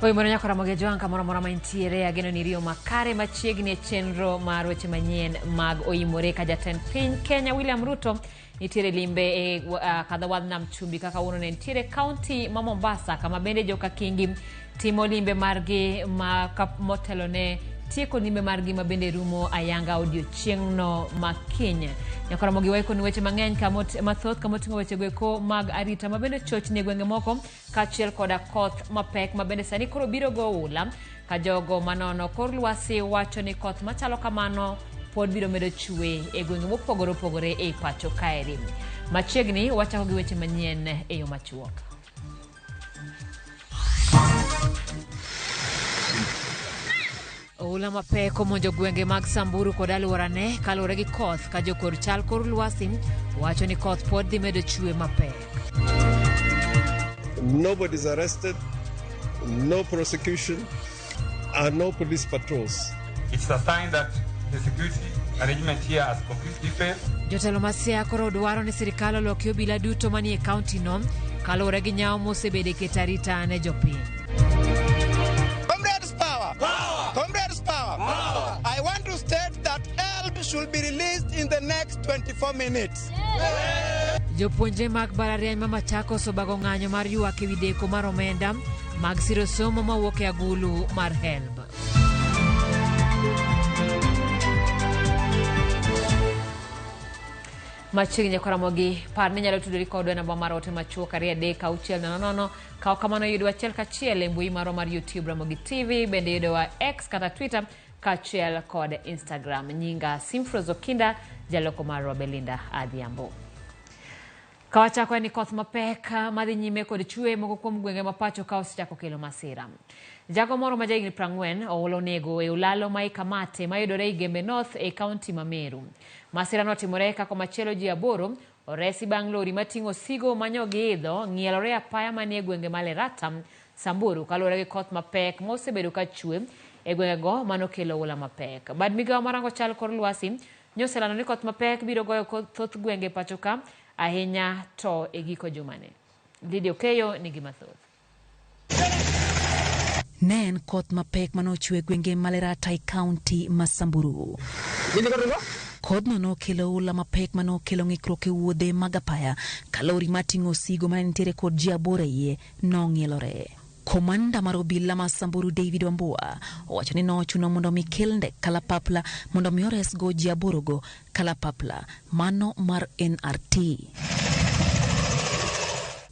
OIMORE nyako Ramogi Tv kamoro mora maintiere ageno ni riyo makare machiegni e chenro mar weche manyien mag OIMORE ka jatend piny Kenya William Ruto nitiere limbe e kadha wadh nam chumbi kaka uno ne nitiere county ma Mombasa kama bende joka kingi timo limbe margi motelo ne tieko limbe margi ma bende rumo ayanga odiochieng'no ma Kenya. Nyako Ramogi waiko ni weche mang'eny mathoth kamoting'o weche goeko mag arita ma bende chochni e gwenge moko kaachiel koda koth mapek ma bende sani koro biro go ula ka jogo manono kor lwasi wacho ni koth machalo kamano pod biro medo chwe e gwenge mopogore opogore e pacho kaeri. Machiegni wachako gi weche manyien e yo machuok. Ula mapek omonjo gwenge mag Samburu kod aluorane kaluwore gi koth ka jokor chal kor lwasi wacho ni koth pod dhi medo chwe mapek. Nobody's arrested, no prosecution, and no police patrols. It's a sign that the security arrangement here has completely failed. Jotelo masia koro dwaro ni sirikal oloki obila duto manie kaunti no kaluwore gi nyawo mosebede keto arita ne jopiny. I want to state that help should be released in the next 24 minutes. Jopuonje mag balariany ma Machakos obago ng'anyo mar ywak ewi deko mar omenda mag siro somo mawuok e agulu mar HELB. Machiegni Nyako Ramogi par ni nyalo tudori kodwa namba mar ote machuok 23900 kao kamano yudwa achiel kachiel e mbui maro mar YouTube Ramogi TV bende yudwa X kata Twitter kachiel kod Instagram. Nyinga Simfrozo Kinda jaloko mar Belinda Adhiambo. Kawachako ni koth mapek madhi nyime kod chwe moko kuom gwenge mapacho ka osechako kelo masira. Jago moro ma jahigni 40 oolo nego e ulalo ma Ikamate mayudore i Gembe North e kaunti ma Meru. Masira notimore kako machielo ji 8 oresi bang' lori mating'o sigo manyogi idho ng'ielore apaya manie gwenge Malerata Samburu kaluwore gi koth mapek mosebedo ka chwe e gwengego manokelo ula mapek. Bad migawo marango chal kor lwasi nyoselano ni koth mapek biro goyo thoth gwenge pachoka ahinya to e giko jumane. Lidia Okeyo nigi mathoth. Ne en koth mapek manochwe gwenge Malerata e kaunti ma Samburu. Kodno nokelo ula mapek manokelo ng'ikruok e wuodhe mag apaya kalori mating'o sigo manitiere kod ji 8 iye nong'ielore. Komanda mar obila ma Samburu David Wambua owacho ni nochuno mondo mikel ndek kalapapla mondo mi oresgo ji 8 go kalapapla mano mar NRT.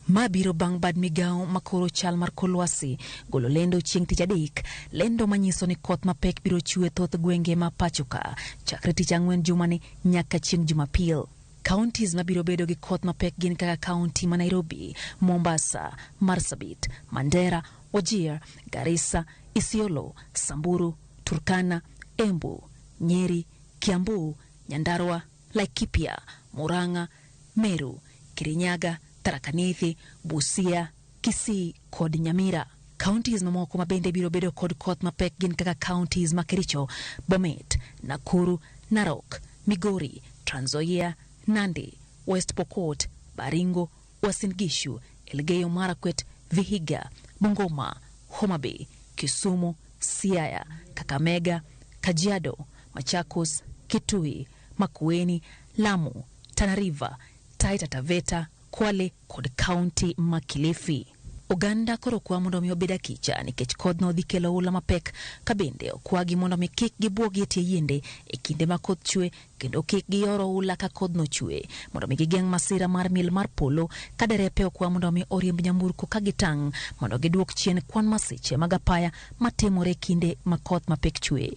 Mabiro bang' bad migawo makoro chal mar kolwasi golo lendo chieng' tich adek lendo manyiso ni koth mapek biro chwe thoth gwenge ma pachoka chakre tich ang'wen jumani nyaka chieng' Jumapil. Counties mabiro bedo gi koth mapek gin kaka kaunti ma Nairobi, Mombasa, Marsabit, Mandera, Wajir, Garissa, Isiolo, Samburu, Turkana, Embu, Nyeri, Kiambu, Nyandarua, Laikipia, Murang'a, Meru, Kirinyaga, Tharaka Nithi, Busia, Kisii kod Nyamira. Counties mamoko mabende biro bedo kod koth mapek gin kaka counties ma Kericho, Bomet, Nakuru, Narok, Migori, Trans Nzoia, Nandi, West Pokot, Baringo, Uasin Gishu, Elgeyo Marakwet, Vihiga, Bungoma, Homa Bay, Kisumu, Siaya, Kakamega, Kajiado, Machakos, Kitui, Makueni, Lamu, Tana River, Taita Taveta, Kwale kod County ma Kilifi. Uganda koro kwa mondo mi obeda kicha nikech kodno dhi kelo ula mapek kabende okwagi mondo mi kik gibuogi tie yiende e kinde ma koth chwe kendo kik gioro ula ka kodno chwe mondo mi gigeng' masira mar mil mar polo ka derepe okwa mondo mi oriemb nyamburko ka gitang' mondo giduok chien kwan masiche mag apaya matimore kinde ma koth mapek chwe.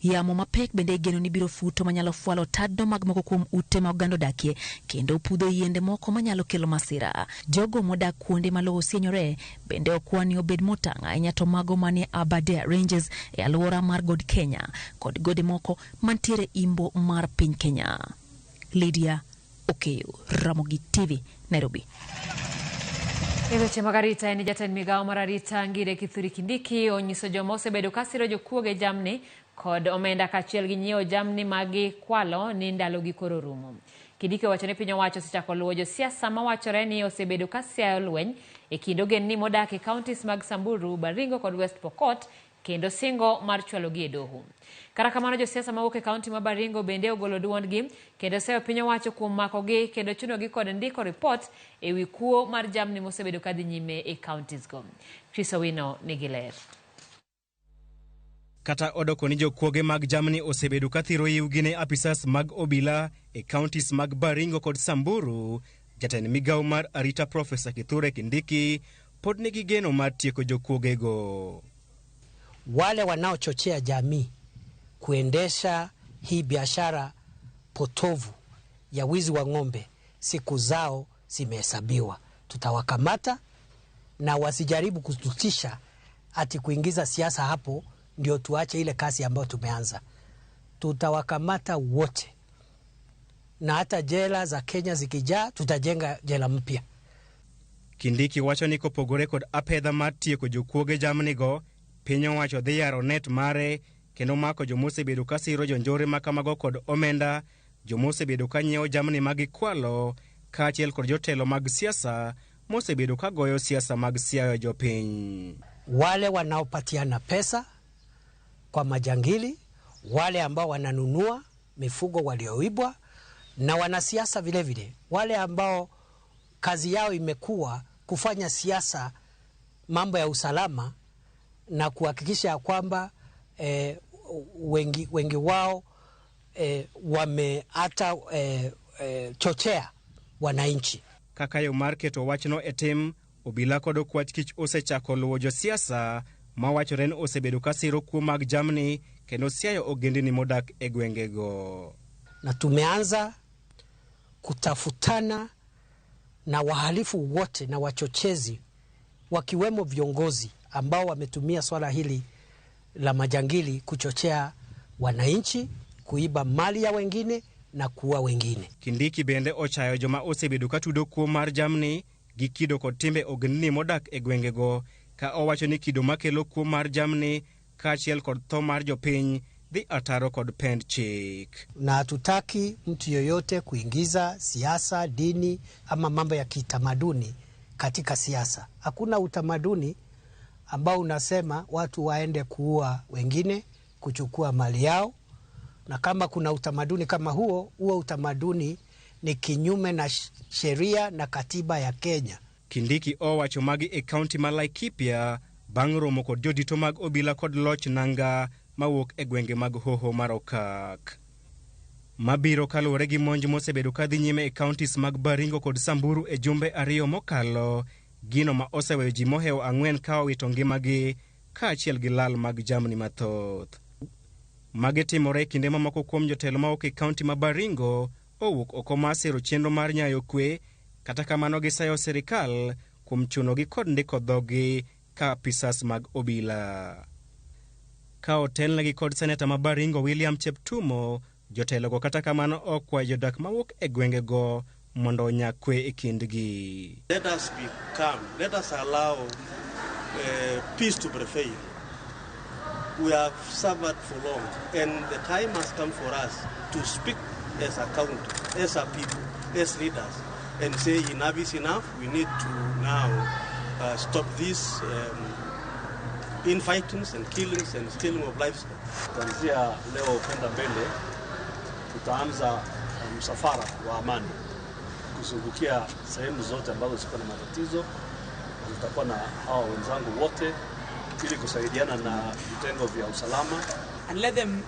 Yamo mapek bende igeno ni biro futo manyalo fwalo tado mag moko kuom ute ma oganda odakie kendo pudho yiende moko manyalo kelo masira. Jogo modak kuonde malo osienyore bende okwani obed motang' ahinya to mago manie Aberdare Ranges e alwora mar God Kenya kod gode moko mantiere imbo mar piny Kenya. Lydia Okeyo, Ramogi TV, Nairobi. Weche mag arita en jatend migawo mar arita Ngire Kithuri Kindiki onyiso joma osebedo ka siro jokuoge jamni kod omenda kachiel gi nyiewo jamni magi kwalo ni ndalo gi koro rumo. Kindiki wacho ni piny owacho osechako luwo josiasa mawachore ni osebedo ka siayo lweny e kind ogendni modak e counties mag Samburu, Baringo kod West Pokot kendo singo mar chwalogi e doho. Kata kamano josiasa mawuok e kaunti ma Baringo bende ogolo duondgi kendo seyo piny owacho kuom makogi kendo chunogi kod ndiko ripot e wi kuo mar jamni mosebedo kadhi nyime e counties go. Chris Owino nigi ler. Kata odoko ni jokuoge mag jamni osebedo kathiro yiwgi ne apisas mag obila e counties mag Baringo kod Samburu, jatend migawo mar arita Profesa Kithure Kindiki pod nigi geno mar tieko jokuogego. Wale wanaochochea jamii kuendesha hii biashara potovu ya wizi wa ng'ombe, siku zao zimehesabiwa. Tutawakamata na wasijaribu kututisha ati kuingiza siasa hapo ndio tuache ile kasi ambayo tumeanza. Tutawakamata wote. Na hata jela za Kenya zikijaa, tutajenga jela mpya. Kindiki wacho ni kopogore kod apedha mar tieko jokuoge jamnigo, piny owacho dhi yaro net mare kendo mako jomosebedo ka siro jonjore makamago kod omenda, jomosebedo ka nyiewo jamni mag kwalo, kaachiel kod jotelo mag siasa mosebedo ka goyo siasa mag siayo jopiny. Wale wanaopatiana pesa kwa majangili, wale ambao wananunua mifugo walioibwa, na wanasiasa vile vile, wale ambao kazi yao imekuwa kufanya siasa mambo ya usalama na kuhakikisha kwamba wengi wao wameata chochea wananchi. Kaka yo market owachno etim, obila kod okwach kich osechako luwo josiasa mawachore ni osebedo ka siro kuo mag jamni kendo siayo ogendini modak e gwengego. Na tumeanza kutafutana na wahalifu wote na wachochezi wakiwemo viongozi ambao wametumia swala hili la majangili kuchochea wananchi, kuiba mali ya wengine na kuua wengine. Kindiki bende ochayo joma osebedo ka tudo kuo mar jamni gi kido kod timbe ogendni modak e gwengego, ka owacho ni kido makelo kuo mar jamni kaachiel kod tho mar jopiny dhi ataro kod pend chik. Na hatutaki mtu yoyote kuingiza siasa, dini ama mambo ya kitamaduni katika siasa. Hakuna utamaduni ambao unasema watu waende kuua wengine, kuchukua mali yao. Na kama kuna utamaduni kama huo utamaduni ni kinyume na sheria na katiba ya Kenya. Kindiki owacho magi e county ma Laikipia bang' romo kod jodito mag obila kod loch nanga mawuok e gwenge mag hoho mar Okak. Mabiro kaluwore gi monj mosebedo kadhi nyime e counties mag Baringo kod Samburu e jumbe ariyo mokalo, gino ma oseweyo ji mohewo 4 ka owito ngimagi kaachiel gi lal mag jamni mathoth. Mage timore kinde mamoko kuom jotelo mawuok e county ma Baringo owuok oko mar siro chenro mar nyayo kwe, kata kamano gisayo sirikal kuom chunogi kod ndiko dhogi ka apisas mag obila. Ka otelnegi kod seneta ma Baringo William Cheptumo, jotelogo kata kamano okwayo jodak mawuok e gwengego mondo onya kwe e kindgi. Let us be calm. Let us allow peace to prevail. We have suffered for long, and the time has come for us to speak as a country, as a people, as leaders, and say enough is enough. We need to now stop this infightings and killings and stealing of livestock. Kuanzia leo kwenda mbele tutaanza msafara wa amani kuzungukia sehemu zote ambazo ziko na matatizo. Tutakuwa na hao wenzangu wote ili kusaidiana na vitengo vya usalama. And let them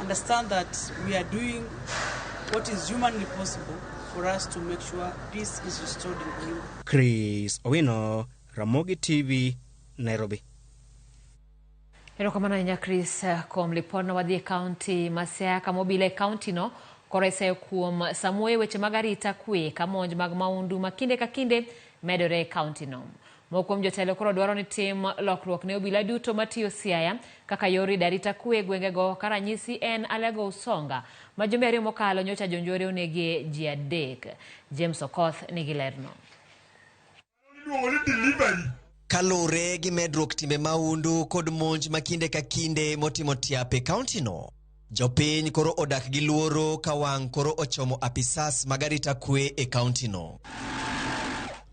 understand that we are doing what is humanly possible for us to make sure peace is restored in Baringo. Chris Owino, Ramogi TV, Nairobi. Erokamano nya Chris kom lipono wadhi county Masiaka mobile county no korese kuom samue weche magarita kwe kamonj mag maundu makinde ka kinde medore county no. Mokuom jotelo koro dwaro ni tim lokruok ne obila duto matiyo Siaya kaka yori darita kwe gwengego karanyisi en Alego Usonga majumbe ariyo mokalo nyocha jonjore onege ji 3. James Okoth nigi lerno. Kalore gi medruok timbe maundu kod monj makinde ka kinde motimo tiape county no, Jopiny koro odak gi luoro ka wang' koro ochomo apisas magarita kwe e kaunti no.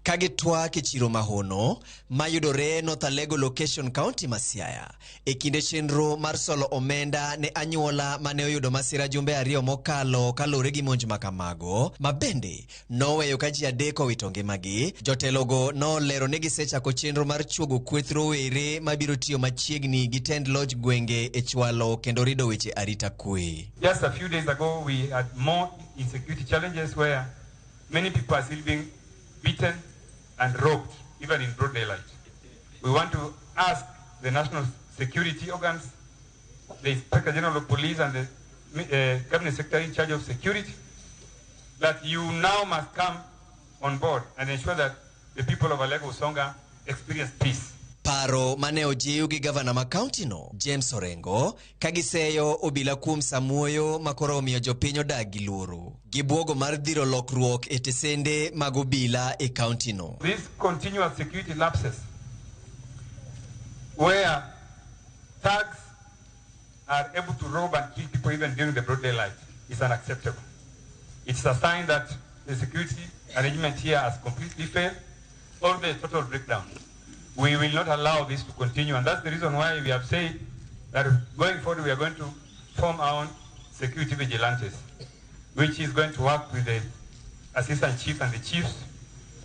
Kagitwa kichiro mahono mayudore North Alego location county ma Siaya e kinde chenro mar solo omenda ne anyuola mane oyudo masira jumbe 2 mokalo kalore gi monj makamago mabende noweyo ka ji 3 owito ngimagi. Jotelogo nolero ne gisechako chenro mar chuogo kweth rowere mabiro tiyo machiegni gi tend lodge gwenge e chwalo kendo rido weche arita kwe. Just a few days ago we had more insecurity challenges where many people are still being beaten and robbed, even in broad daylight. We want to ask the national security organs, the Inspector General of Police and the Cabinet Secretary in charge of security, that you now must come on board and ensure that the people of Alego Songa experience peace. Paro mane ojiu gi gavana ma county no, James Orengo, kagiseyo obila kuom samuoyo makoro omiyo jopiny odak gi luoro. Gibuogo mar dhiro lokruok e tesende mag obila e county no. These continuous security lapses where thugs are able to rob and kill people even during the broad daylight is unacceptable. It's a sign that the security arrangement here has completely failed or the total breakdown. We will not allow this to continue, and that's the reason why we have said that going forward we are going to form our own security vigilantes, which is going to work with the assistant chief and the chiefs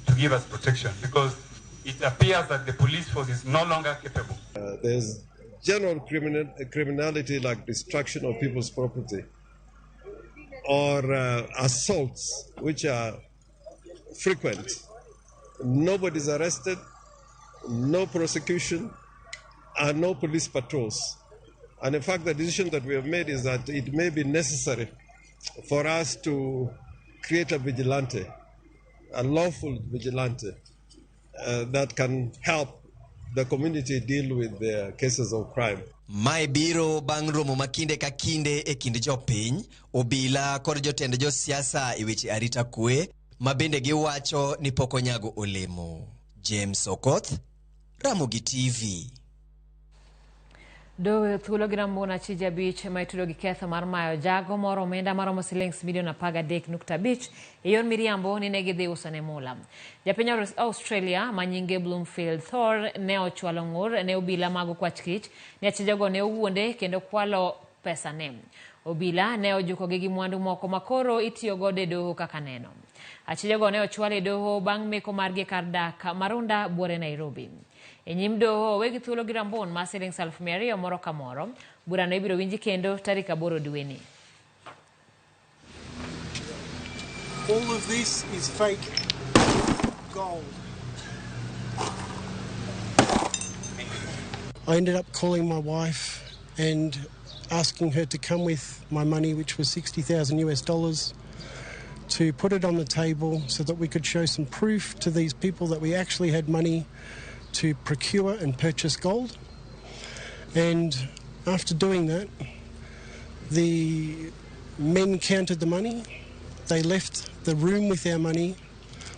to give us protection, because it appears that the police force is no longer capable. There's general criminality like destruction of people's property or assaults, which are frequent. Nobody's arrested, no prosecution, and no police patrols. And in fact, the decision that we have made is that it may be necessary for us to create a vigilante, a lawful vigilante, that can help the community deal with the cases of crime. Mai biro bang' romo makinde ka kinde e kind jopiny, obila kod jotend josiasa e weche arita kwe, mabende giwacho ni pok onyago olemo. James Okoth, Ramogi TV. Dowe thuolo gi rambuna chija bich ma itudo gi ketho mar mayo jago moro omenda maromo silings milion 13.5 e yor miriambo ni negidhi uso ne mula. Japiny Australia manyinge Bloomfield Thor ne ochwalo ng'ur ne obila mago kwach kich ni achijago ne owuonde kendo kwalo pesa ne. Obila ne ojuko gi mwandu moko makoro itiyo gode doho kaka neno. Achijago ne ochwale doho bang' meko margi kar dak Marunda Buore Nairobi. E nyim doho wegi thuolo gi rambun ma silings 200,000 moro ka moro, bura no ibiro winji kendo tarik 8 dwe ni. All of this is fake gold. I ended up calling my wife and asking her to come with my money, which was $60,000, to put it on the table so that we could show some proof to these people that we actually had money to procure and purchase gold. And after doing that, the men counted the money. They left the room with our money.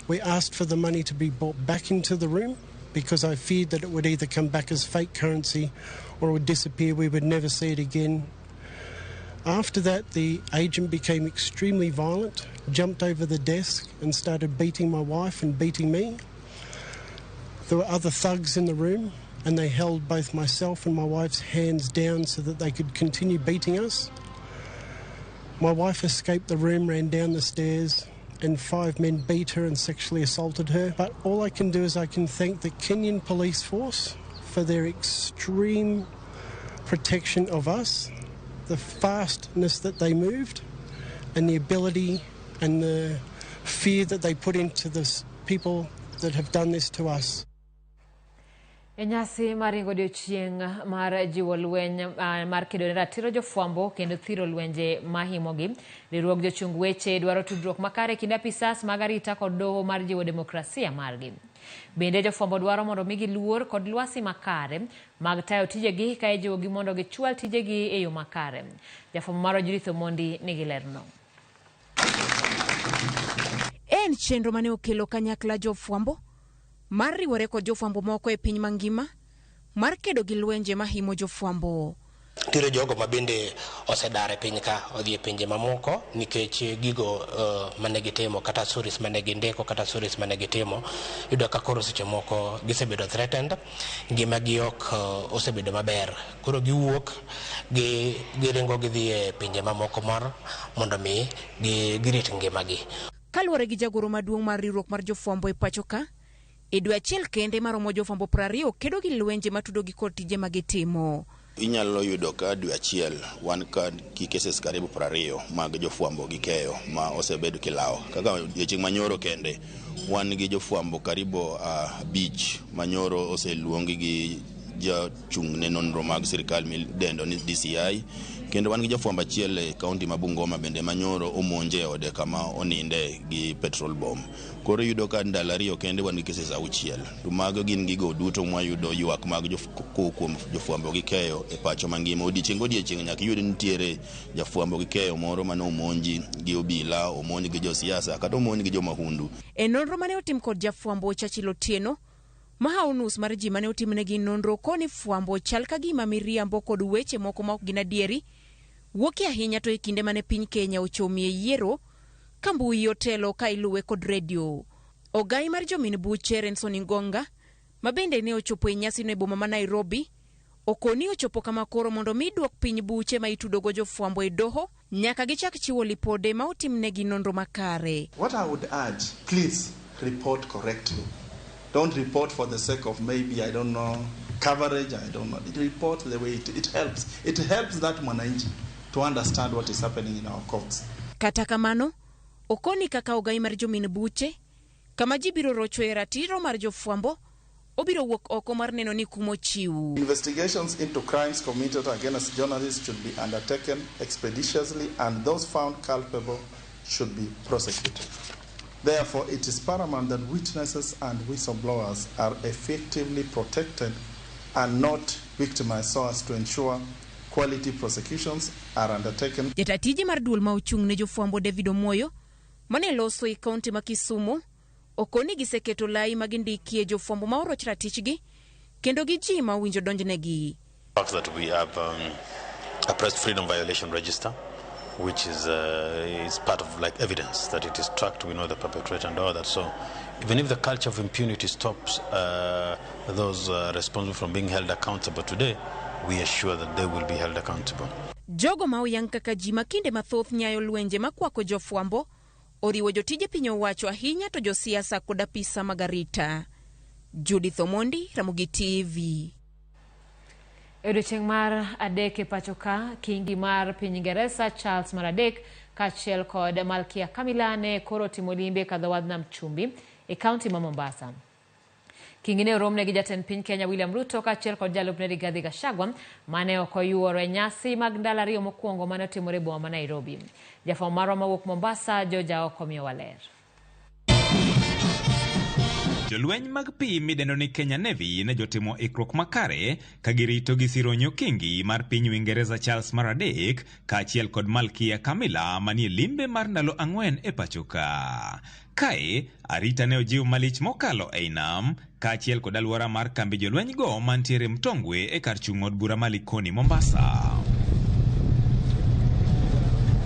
We asked for the money to be brought back into the room because I feared that it would either come back as fake currency or it would disappear. We would never see it again. After that, the agent became extremely violent, jumped over the desk and started beating my wife and beating me. There were other thugs in the room and they held both myself and my wife's hands down so that they could continue beating us. My wife escaped the room, ran down the stairs, and 5 men beat her and sexually assaulted her. But all I can do is I can thank the Kenyan police force for their extreme protection of us, the fastness that they moved, and the ability and the fear that they put into the people that have done this to us. Enyasi maringo odiochieng' mar jiwo lweny mar kedo ne ratiro jofwambo kendo thiro lwenje mahimogi. Riwruog jochung weche dwaro tudruok makare kind apisas mag arita kod doho mar jiwo demokrasia margi. Bende jofwambo dwaro mondo migi luor kod lwasi makare mag tayo tijegi ka ijiwogi mondo gichwal tijegi e yo makare. Jafwambo mar Judith Omondi nigi lerno. En chenro mane okelo kanyakla jofwambo mar riwore kod jofwambo moko e piny mangima mar kedo gi lwenje mahimo jofwambo. Tiro jogo mabende osedare piny ka odhi pinje mamoko nikech gigo manegitimo kata stories manegindiko kata stories manegitimo yudo ka koro seche moko gisebedo threatened, ngimagi ok osebedo maber, koro giwuok giringo gidhi e pinje mamoko mondo mi girit ngimagi. Kaluwore gi jagoro maduong' mar riwruok mar jofwambo e pacho ka, e dwe achiel kende maromo jofwambo 20 kedo gi lwenje matudogi kod tije magitimo. Inyalo yudo ka dwe achiel wan ki cases karibu 20 mag jofwambo gi keyo ma osebedo kilao. Kaka chieng' manyoro kende wan gi jofwambo karibu 5 manyoro oseluongi gi jachung' ne nonro mag sirkal midendo ni DCI, kendo wan gi jofwambo achiel e kaunti ma Bungoma bende manyoro omonje ode kama oninde gi petrol bomb. Koro yudo ka ndalo 2 kende wan gi cases 6. To mago gin gigo duto mwayudo ywak mag kuom jofwambo gi keyo e pacho mangima. Odiechieng' nyaka yud nitiere jafwambo gi keyo moro mane omonji gi obila, omonji gi josiasa kata omonji gi jomahundu. E nonro mane otim kod jafwambo Chachilo Tieno, mahao nus mar ji mane otimnegi nonro koni fwambo chal ka gima miriambo kod weche moko ma ok gin adieri wuokie ahinya to e kinde mane piny Kenya ochomie yiero ka mbui otelo ka iluwe kod redio. Ogai mar jomin buche Renson Ngonga, ma bende ne ochopo e nyasi no e boma ma Nairobi, okoni ochopo kama koro mondo mi duok piny buche ma itudogo jofwambo e doho nyaka gichak chiwo lipode ma otimnegi nonro makare. What I would urge, please report correctly. Don't report for the sake of maybe, I don't know, coverage, I don't know. Report the way it helps. It helps that mwananchi to understand what is happening in our courts. Kata kamano, okoni kaka ogai mar jomin buche, kama ji biro rocho e ratiro mar jofwambo, obiro wuok oko mar neno ni kumo chiu. Investigations into crimes committed against journalists should be undertaken expeditiously and those found culpable should be prosecuted. Therefore, it is paramount that witnesses and whistleblowers are effectively protected and not victimized so as to ensure quality prosecutions are undertaken. Jatatiji mar duol ma ochung' ne jofwambo David Omoyo, mane loso e kaunti ma Kisumu, okoni giseketo lai magindikie jofwambo ma oroch ratichgi, kendo gi ji ma winjo donjnegi. That we have a press freedom violation register, which is part of like evidence that it is tracked, we know the perpetrator and all that. So even if the culture of impunity stops those responsible from being held accountable today, we are sure that they will be held accountable. Jogo ma oyang kaka ji makinde mathoth nyayo lwenje makwako jofwambo, oriwo jotije piny owacho ahinya to josiasa kod apisa magarita. Judith Omondi, Ramogi TV. Odiochieng' mar adek e pacho ka, kingi mar piny Ingereza Charles mar adek kaachiel kod Malkia Camilla ne koro timo limbe kadho wadh nam chumbi e kaunti ma Mombasa. Kingi ne oromne gi jatend piny Kenya William Ruto kaachiel kod jalupne Rigathi Gachagua mane ok oyuoro e nyasi mag ndalo 2 mokwongo mane otimore e boma ma Nairobi. Jafwambo marwa mawuok Mombasa, Joja okomiyo waler. Jolweny mag pi midendo ni Kenya Navy ne jotimo ikruok makare ka girito gi sironyo kingi mar piny Uingereza Charles mar adek kaachiel kod Malkia Camilla manie limbe mar ndalo 4 e pacho ka. Kae, arita ne ojiw malich mokalo ei nam kaachiel kod alwora mar kambi jolweny go mantiere Mtongwe e kar chung' od bura ma Likoni Mombasa.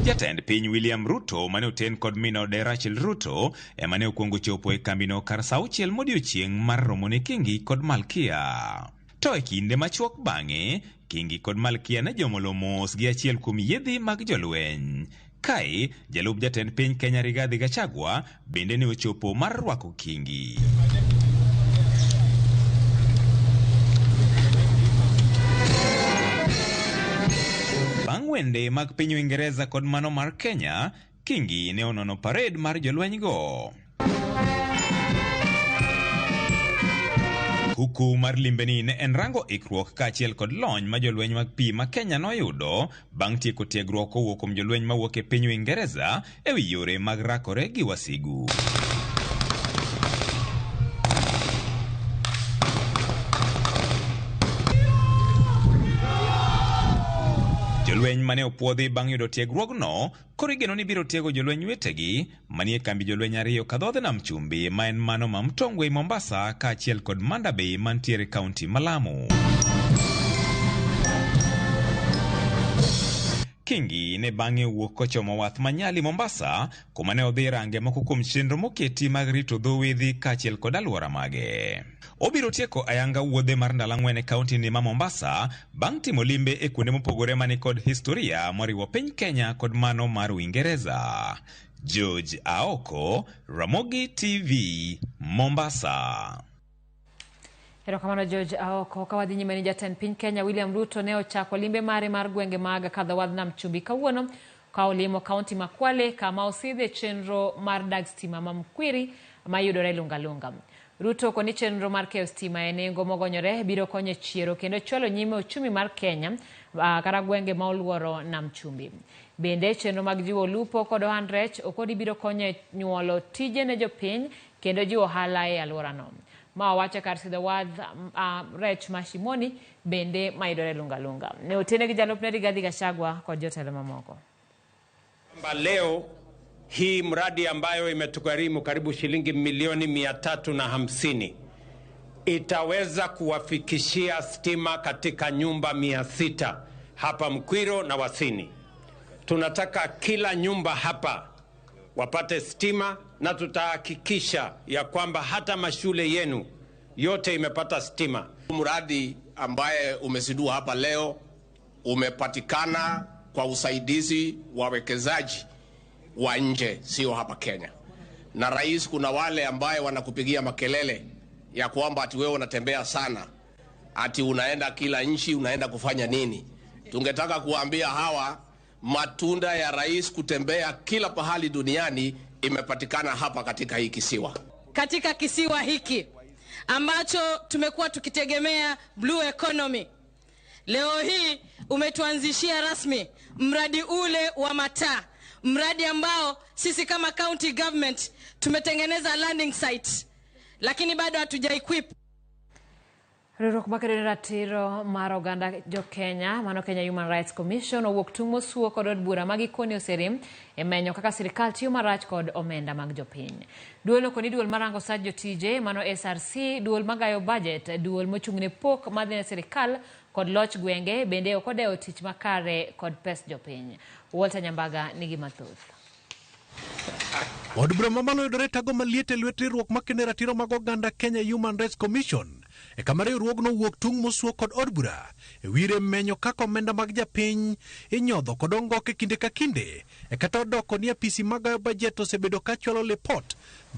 Jatend piny William Ruto mane oten kod minode Rachel Ruto emane okwongo chopo e kambino kar sa 6 modiochieng' mar romo ne Kingi kod Malkia. To e kinde machuok bang'e, Kingi kod Malkia ne jomolo mos gi achiel kuom yiedhi mag jolweny. Kae, jalup jatend piny Kenya Rigathi Gachagua bende ne ochopo mar rwako Kingi. Bang' wende mag piny Uingereza kod mano mar Kenya, Kingi ne onono parade mar jolweny go. Kuku mar limbeni ne en rango ikruok kaachiel kod lony ma jolweny mag pi ma Kenya noyudo bang' tieko tiegruok kowuok kuom jolweny mawuok e piny Uingereza e wi yore mag rakore gi wasigu. Jolweny mane opuodhi bang' yudo tiegruogno koro igeno ni biro tiego jolweny wetegi manie kambi jolweny 2 kadhodh nam chumbi ma en mano ma Mtongwe Mombasa kaachiel kod Manda Bay mantiere kaunti ma Lamu. okingi ne bang'e wuok kochomo wath manyali Mombasa kuma ne odhi range moko kuom chenro moketi mag rito dho wedhi kaachiel kod alwora mage. Obiro tieko ayanga wuodhe mar ndalo 4 e kaunti ni ma Mombasa bang' timo limbe e kuonde mopogore mani kod historia moriwo piny Kenya kod mano mar Uingereza. George Aoko, Ramogi TV, Mombasa. Erokamano George Aoko. Kawadhi nyime ni jatend piny Kenya William Ruto ne ochako limbe mare mar gwenge mag kadhawadh nam chumbi kawuono ka olimo kaunti ma Kwale kama osidhe chenro mar dag stima ma Mkwiri mayudore Lungalunga. Ruto koni chenro mar keyo stima e nengo mogonyore biro konyo chiero kendo chwalo nyime uchumi mar Kenya kata gwenge ma oluoro nam chumbi. Bende chenro mag jiwo lupo kod ohand rech okodi biro konyo nyuolo tije ne jopiny kendo jiwo ohala e alworano. Ma wacha kar sidho wadh rech mashimoni bende mayudore Lungalunga. Ne otene gi jalupne Rigathi Gachagua kod jotelo mamoko. Leo hii mradi ambayo imetugharimu karibu shilingi milioni 350 itaweza kuwafikishia stima katika nyumba 600 hapa Mkwiro na Wasini. Tunataka kila nyumba hapa wapate stima na tutahakikisha ya kwamba hata mashule yenu yote imepata stima. Mradi ambaye umezindua hapa leo umepatikana kwa usaidizi wa wawekezaji wa nje, sio hapa Kenya. Na rais, kuna wale ambaye wanakupigia makelele ya kwamba ati wewe unatembea sana, ati unaenda kila nchi, unaenda kufanya nini? Tungetaka kuambia hawa matunda ya rais kutembea kila pahali duniani imepatikana hapa katika hii kisiwa. Katika kisiwa hiki ambacho tumekuwa tukitegemea blue economy, leo hii umetuanzishia rasmi mradi ule wa mataa, mradi ambao sisi kama county government tumetengeneza landing site lakini bado hatuja equip. Riwruok makero ratiro mar oganda jo Kenya, mano Kenya Human Rights Commission, owuok tung' mosuo kod od bura magikoni oserim e menyo kaka sirikal tiyo marach kod omenda mag jopiny. Duol no koni duol marango saj jotije, mano SRC, duol magayo budget, duol mochung'ne pok madhine sirikal kod loch gwenge, bende okodeo tich makare kod pes jopiny. Walter Nyambaga nigi mathoth. Od bura mamalo yudore tago maliet e lwet riwruok makene ratiro mag oganda Kenya Human Rights Commission e kama riwruogno wuok tung' mosuo kod od bura e wire menyo kaka omenda mag japiny inyodho kod ongoke kinde ka kinde e kata odoko ni apisi magayo bajet osebedo ka chwalo lipot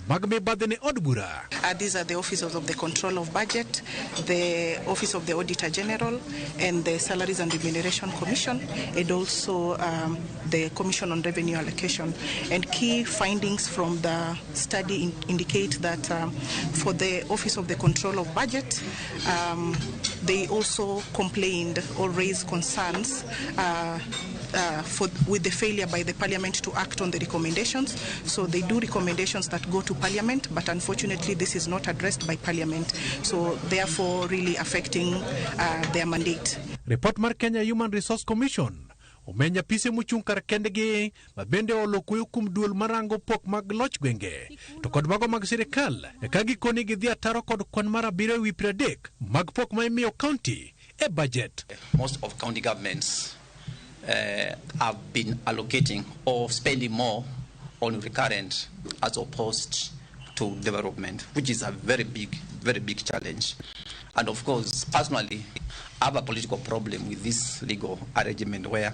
mag mibadhi ne od bura. These are the offices of the control of budget, the office of the auditor general, and the salaries and remuneration commission, and also the commission on revenue allocation. And key findings from the study indicate that for the office of the control of budget, they also complained or raised concerns with the failure by the parliament to act on the recommendations. So they do recommendations that go to parliament, but unfortunately this is not addressed by parliament, so therefore really affecting their mandate. Report mar Kenya Human Resource Commission omenya pise mochung' kar kendgi mabende olokuyo kum duol marango pok mag loch gwenge to kod mago mag sirikal ka gikoni gidhi ataro kod kwan mar 7 wi 30 mag pok ma imiyo county e budget. Most of county governments have been allocating or spending more on recurrent as opposed to development, which is a very big challenge. And of course, personally, I have a political problem with this legal arrangement where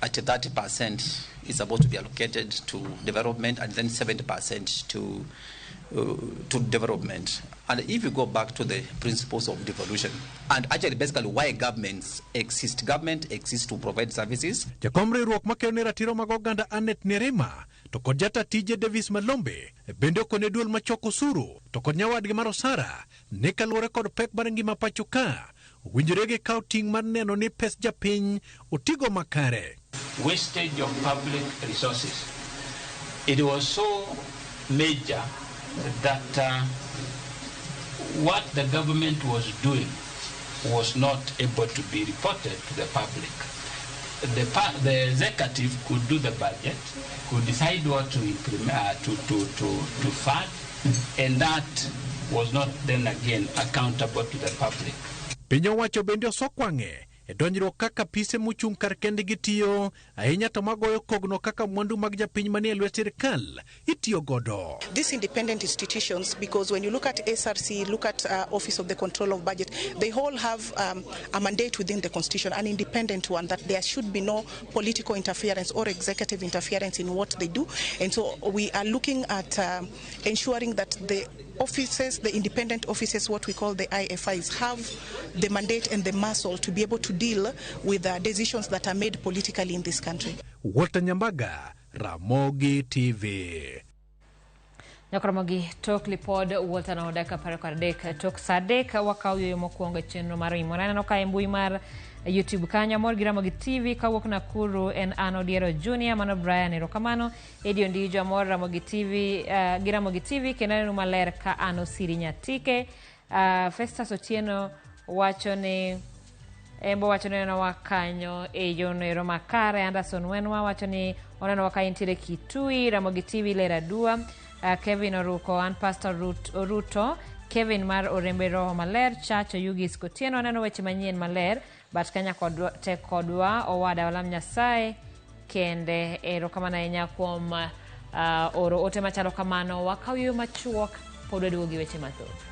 at 30% is supposed to be allocated to development and then 70% to development. And if you go back to the principles of devolution, and actually basically why government exists to provide services. Jakomre ruok makene ratiro mag oganda Anet Nerema to kod jata tije Davis Malombe bende kone duol machoko suru to kod nyawadgi mar Osara ne kaluwore kod pek mar ngima pacho ka winjore gi kaw ting' mar neno ni pes japiny otigo makare. Wastage of public resources. It was so major that what the government was doing was not able to be reported to the public. The executive could do the budget, could decide what to implement, to fund, and that was not then again accountable to the public. Piny owacho bende osokwange e donjruok kaka pise mochung' kar kendgi tiyo, ahinya to magoyo kogno kaka mwandu mag japiny manie lwet sirkal itiyo godo. These independent institutions, because when you look at SRC, look at Office of the Control of Budget, they all have a mandate within the Constitution, an independent one, that there should be no political interference or executive interference in what they do. And so we are looking at ensuring that the offices, the independent offices, what we call the IFIs, have the mandate and the muscle to be able to deal with decisions that are made politically in this country. Walter Nyambaga, Ramogi TV. Ramogi tok lipod Walter na odaka parakardek tok sadek wakauyo mokuonga chenro mar OIMORE no ka mbui mar YouTube kanya mor gi Ramogi TV kawuok Nakuru en Anodiero Junior mano Brian erokamano Edio Ndijo mor Ramogi TV gi Ramogi TV kenano maler ka ano Siri Nyatike Festus Otieno wachone Embo wachone na wakanyo ejono ero makare Anderson Wenwa wachone onano wakaintire Kitui Ramogi TV lera dua Kevin Oruko and Pastor Ruto Kevin mar Orembe Roho Maler Chacho Yugis Kotieno neno weche manyien maler but Kenya te kodwa owada walam Nyasaye kende erokamana enya kuom oro ote machalo kamano wakauyo machuok pod waduogi weche mathoth.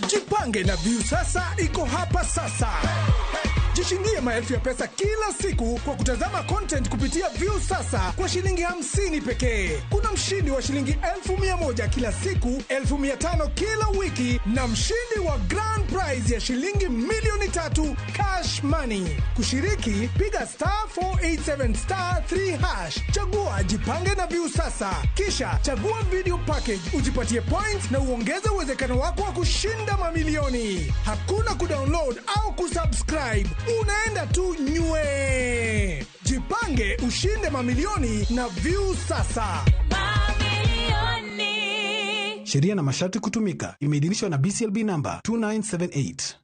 Jipange na View sasa iko hapa sasa. Jishindie maelfu ya pesa kila siku kwa kutazama content kupitia View sasa kwa shilingi 50 pekee. Kuna mshindi wa shilingi 1,100 kila siku, 1,500 kila wiki na mshindi wa grand prize ya shilingi milioni 3 cash money. Kushiriki piga *487*3#. Chagua Jipange na View sasa. Kisha chagua video package ujipatie points na uongeze uwezekano wako wa kushinda mamilioni. Hakuna kudownload au kusubscribe. Unaenda tu nywe. Jipange ushinde mamilioni na View sasa. Mamilioni. Sheria na masharti kutumika. Imeidhinishwa na BCLB number 2978.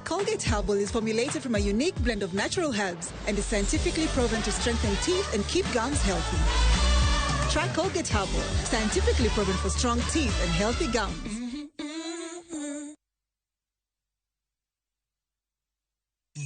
Colgate Herbal is formulated from a unique blend of natural herbs and is scientifically proven to strengthen teeth and keep gums healthy. Try Colgate Herbal, scientifically proven for strong teeth and healthy gums.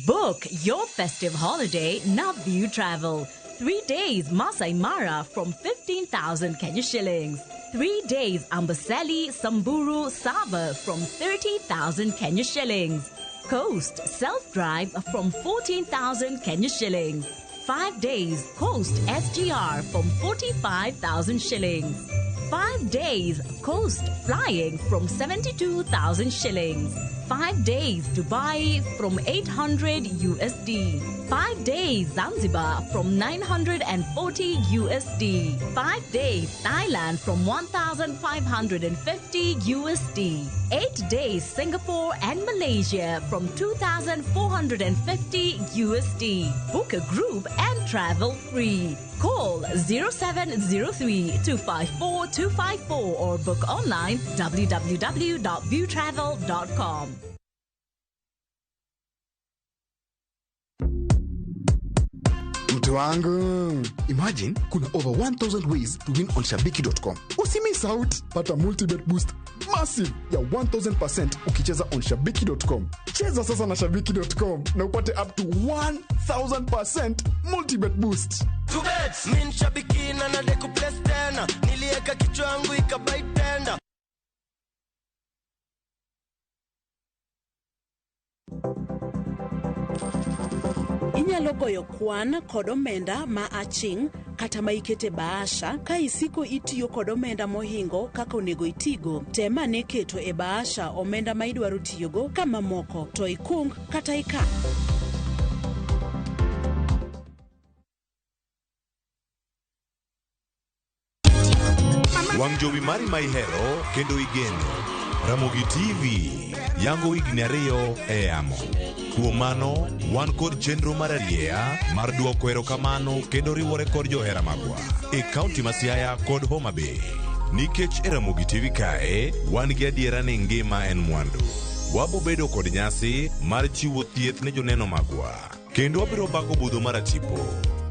Book your festive holiday Navview Travel. 3 days Masai Mara from 15,000 Kenya shillings. 3 days Amboseli, Samburu, Saba from 30,000 Kenya shillings. Coast Self-Drive from 14,000 Kenya shillings. 5 days Coast SGR from 45,000 shillings. 5 days Coast Flying from 72,000 shillings. 5 days Dubai from 800 USD. 5 days Zanzibar from 940 USD. 5 days Thailand from 1,550 USD. 8 days Singapore and Malaysia from 2,450 USD. Book a group and travel free. Call 0703-254-254 or book online www.viewtravel.com. Mtu wangu, imagine kuna over 1,000 ways to win on shabiki.com. Usimiss out. Pata multi-bet boost massive ya 1,000% ukicheza on shabiki.com. Cheza sasa na shabiki.com na upate up to 1,000% multi-bet boost. To bet, min shabiki na nadeku place tena. Nilieka kichwa yangu ikabai tenda. Inyalo goyo kwan kod omenda ma aching kata ma ikete baasha ka isiko itiyo kod omenda mohingo kaka onego itigo. Tema ne keto e baasha omenda ma idwaro tiyogo kama moko to ikung kata ikan. Wang jowi mari ma ihero kendo igeno. Ramogi TV yango higni 2 e yamo. Kuom mano, wan kod chenro mar arieya mar duoko erokamano kendo riwore kod johera magwa e kaunti ma Siaya kod Homa Bay. Nikech e Ramogi TV kae, wan gi adiera ni ngima en mwandu. wabobedo kod nyasi mar chiwo thieth ne joneno magwa, kendo wabiro bako budho mar atipo.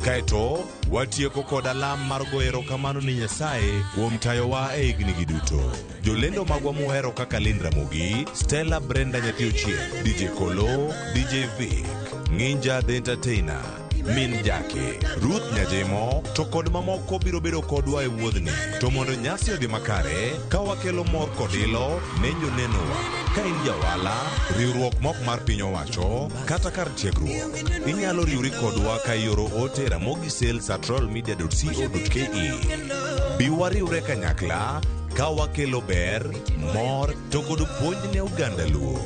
Kaeto watieko kod alam mar goyo erokamano ni Nyasaye kuom tayowa e hignigi duto. Jolendo magwa muhero kaka Lynn Ramogi, Stella Brenda Nyathi Ochieng, DJ Kolo, DJ Vic, Ninja the Entertainer, Min Jake, Ruth Nyajemo, to kod mamoko biro bedo kodwa e wuodhni. To mondo nyasi odhi makare, ka wakelo mor kod ilo ne jonenowa. Ka in jawala, riwruok mok mar piny owacho, kata kar tiegruok, inyalo riwri kodwa ka ioro ote ramogi@royalmedia.co.ke. Bi wariwre kanyakla ka wakelo ber, mor to kod puonj ne oganda Luo.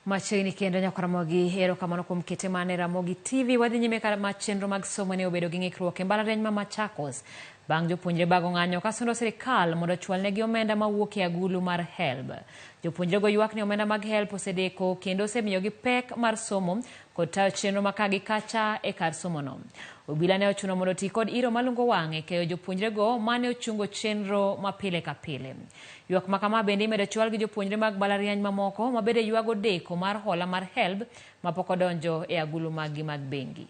Machiegni kendo nyaka Ramogi, erokamano kuom kete mane Ramogi TV. Wadhi nyime kama chenro mag somo ne obedo gi ng'ikruok e mbalariany ma Machakos bang' jopuonjre bago ng'anyo ka sundo sirikal mondo ochwalnegi omenda mawuok e agulu mar HELB. Jopuonjre go ywak ni omenda mag HELB osedeko kendo osemiyogi pek mar somo kod tayo chenro makagi kacha e kar somo no. Obila ne ochuno mondo ti kod iro malungo wang'e keyo jopuonjre go mane ochungo chenro mapile ka pile. Ywak makama bende imedo chwal gi jopuonjre mag mbalariany mamoko mabede ywago deko mar hola mar HELB mapok odonjo e agulu maggi mag bengi.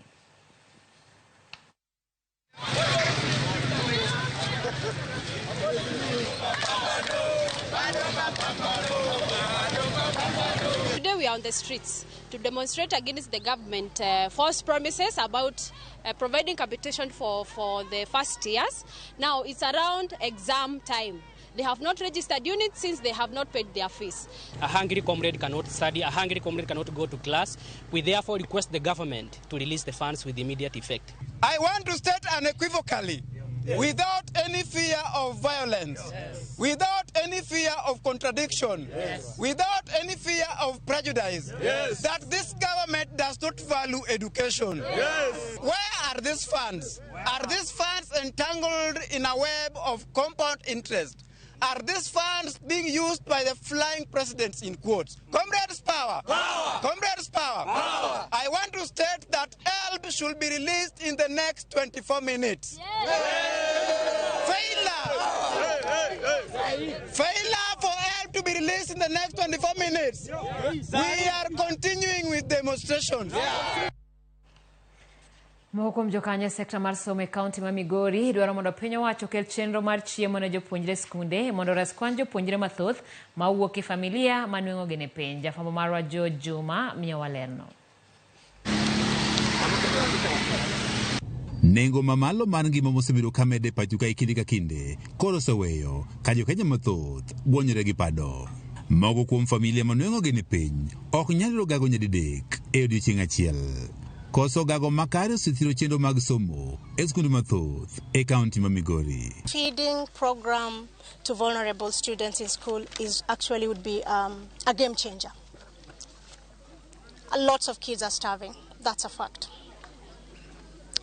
Today we are on the streets to demonstrate against the government false promises about providing capitation for the first years. Now it's around exam time. They have not registered units since they have not paid their fees. A hungry comrade cannot study, a hungry comrade cannot go to class. We therefore request the government to release the funds with immediate effect. I want to state unequivocally, without any fear of violence, without any fear of contradiction, without any fear of prejudice, that this government does not value education. Where are these funds? Are these funds entangled in a web of compound interest? Are these funds being used by the flying presidents in quotes? Comrades power! Comrades power! I want to state that HELB should be released in the next 24 minutes. Failure for HELB to be released in the next 24 minutes. We are continuing with demonstrations. Mokom jokanya sekta mar somo e kaunti ma Migori dwaro mondo piny owacho kel chenro mar chiemo ne jopuonjre skunde mondo res kwan jopuonjre mathoth ma wuok e familia manwengo gene piny. Jafambo marwa Jo Juma miyo walerno. Nengo mamalo man ngima mosebedo kamede pacho ka ikindi ka kinde koro seweyo ka jokenya mathoth gwonyre gi pado. Mogo kuom familia manwengo gene piny ok nyalo gago nyadidek e odiochieng' achiel. Koso gago makare osethiro chenro mag somo e skunde mathoth e kaunti ma Migori. Feeding program to vulnerable students in school would be a game changer. Lots of kids are starving. That's a fact.